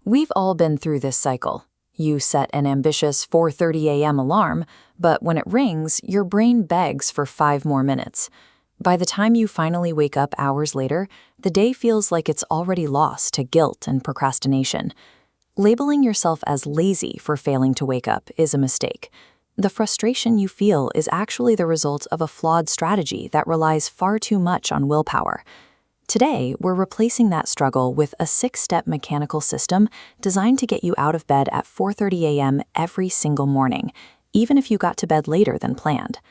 We've all been through this cycle. You set an ambitious 4:30 a.m. alarm, but when it rings, your brain begs for 5 more minutes. By the time you finally wake up hours later, the day feels like it's already lost to guilt and procrastination. Labeling yourself as lazy for failing to wake up is a mistake. The frustration you feel is actually the result of a flawed strategy that relies far too much on willpower. Today, we're replacing that struggle with a 6-step mechanical system designed to get you out of bed at 4:30 a.m. every single morning, even if you got to bed later than planned.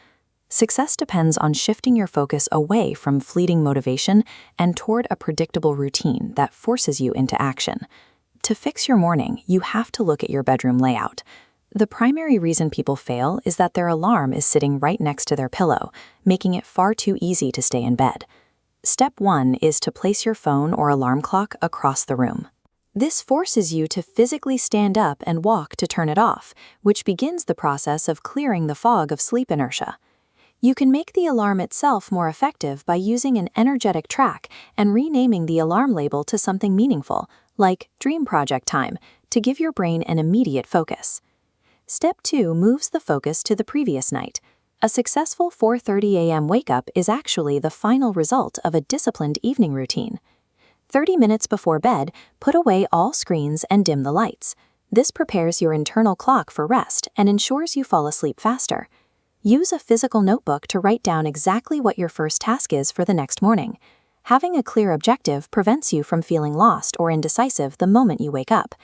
Success depends on shifting your focus away from fleeting motivation and toward a predictable routine that forces you into action. To fix your morning, you have to look at your bedroom layout. The primary reason people fail is that their alarm is sitting right next to their pillow, making it far too easy to stay in bed. Step 1 is to place your phone or alarm clock across the room. This forces you to physically stand up and walk to turn it off, which begins the process of clearing the fog of sleep inertia. You can make the alarm itself more effective by using an energetic track and renaming the alarm label to something meaningful, like Dream Project Time, to give your brain an immediate focus. Step 2 moves the focus to the previous night. A successful 4:30 a.m. wake-up is actually the final result of a disciplined evening routine. 30 minutes before bed, put away all screens and dim the lights. This prepares your internal clock for rest and ensures you fall asleep faster. Use a physical notebook to write down exactly what your first task is for the next morning. Having a clear objective prevents you from feeling lost or indecisive the moment you wake up.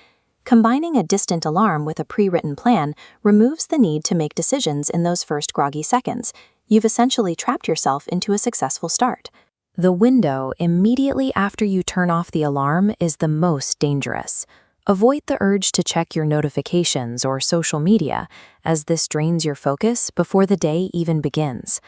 Combining a distant alarm with a pre-written plan removes the need to make decisions in those first groggy seconds. You've essentially trapped yourself into a successful start. The window immediately after you turn off the alarm is the most dangerous. Avoid the urge to check your notifications or social media, as this drains your focus before the day even begins.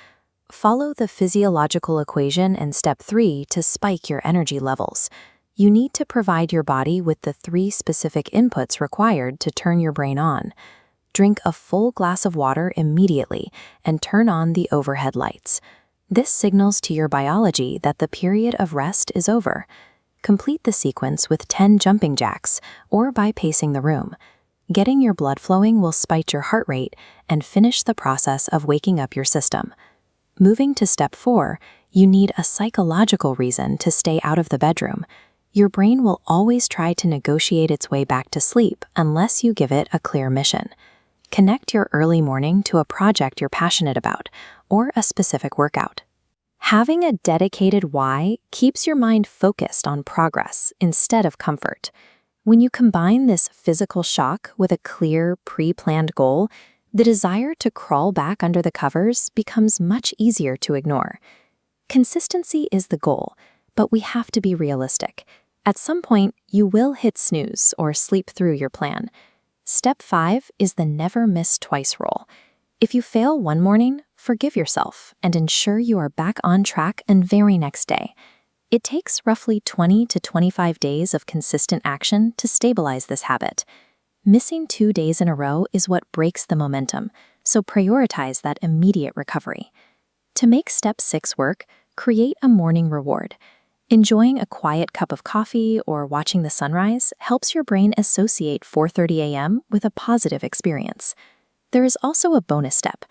Follow the physiological equation in Step 3 to spike your energy levels. You need to provide your body with the 3 specific inputs required to turn your brain on. Drink a full glass of water immediately and turn on the overhead lights. This signals to your biology that the period of rest is over. Complete the sequence with 10 jumping jacks or by pacing the room. Getting your blood flowing will spike your heart rate and finish the process of waking up your system. Moving to Step 4, you need a psychological reason to stay out of the bedroom. Your brain will always try to negotiate its way back to sleep unless you give it a clear mission. Connect your early morning to a project you're passionate about or a specific workout. Having a dedicated why keeps your mind focused on progress instead of comfort. When you combine this physical shock with a clear, pre-planned goal, the desire to crawl back under the covers becomes much easier to ignore. Consistency is the goal, but we have to be realistic. At some point, you will hit snooze or sleep through your plan. Step 5 is the never miss twice rule. If you fail one morning, forgive yourself and ensure you are back on track the very next day. It takes roughly 20 to 25 days of consistent action to stabilize this habit. Missing 2 days in a row is what breaks the momentum, so prioritize that immediate recovery. To make Step 6 work, create a morning reward. Enjoying a quiet cup of coffee or watching the sunrise helps your brain associate 4:30 a.m. with a positive experience. There is also a bonus step.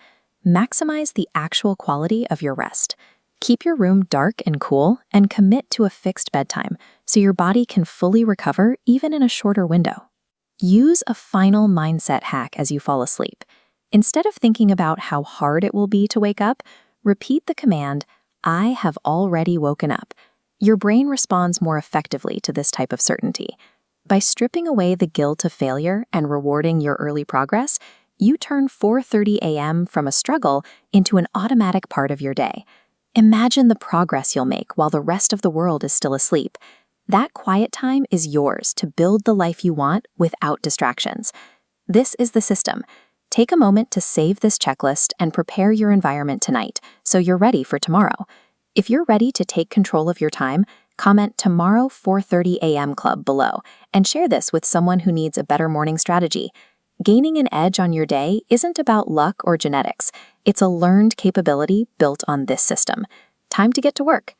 Maximize the actual quality of your rest. Keep your room dark and cool and commit to a fixed bedtime so your body can fully recover even in a shorter window. Use a final mindset hack as you fall asleep. Instead of thinking about how hard it will be to wake up, repeat the command, "I have already woken up." Your brain responds more effectively to this type of certainty. By stripping away the guilt of failure and rewarding your early progress, you turn 4:30 a.m. from a struggle into an automatic part of your day. Imagine the progress you'll make while the rest of the world is still asleep. That quiet time is yours to build the life you want without distractions. This is the system. Take a moment to save this checklist and prepare your environment tonight so you're ready for tomorrow. If you're ready to take control of your time, comment "Tomorrow 4:30 a.m. Club" below and share this with someone who needs a better morning strategy. Gaining an edge on your day isn't about luck or genetics. It's a learned capability built on this system. Time to get to work.